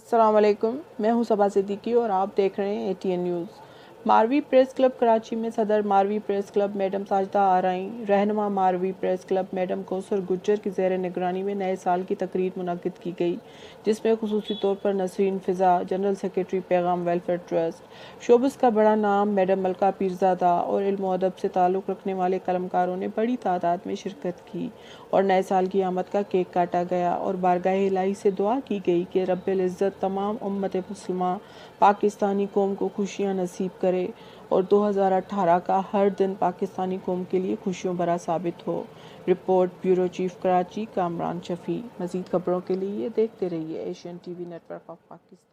अस्सलाम वालेकुम, मैं हूं सबा सिद्दीकी और आप देख रहे हैं ATN news. Marvi press club Karachi में सदर Marvi press club madam Sajida आरई, रहनुमा Marvi press club madam Kausar Gujjar की ज़ेर निगरानी में नए साल की तकरीर मुनक़िद की गई, जिसमें खुसूसी तौर पर नसरीन फ़िज़ा, जनरल सेक्रेटरी पैगाम वेलफेयर ट्रस्ट, शोबस का बड़ा नाम मैडम मलका पीरज़ादा और इल्म व अदब से ताल्लुक़ रखने वाले कलमकारों ने बड़ी तादाद में शिरकत की और नए साल की आमद का केक काटा गया और बारगाह इलाही से दुआ की गई कि रब्बिल इज़्ज़त तमाम उम्मत मुस्लिमा पाकिस्तानी कौम को खुशियाँ नसीब करे और 2018 का हर दिन पाकिस्तानी कौम के लिए खुशियों भरा साबित हो। Report bureau chief Karachi Kamran Shafi. मज़ीद खबरों के लिए देखते रहिए Asian TV network of Pakistan.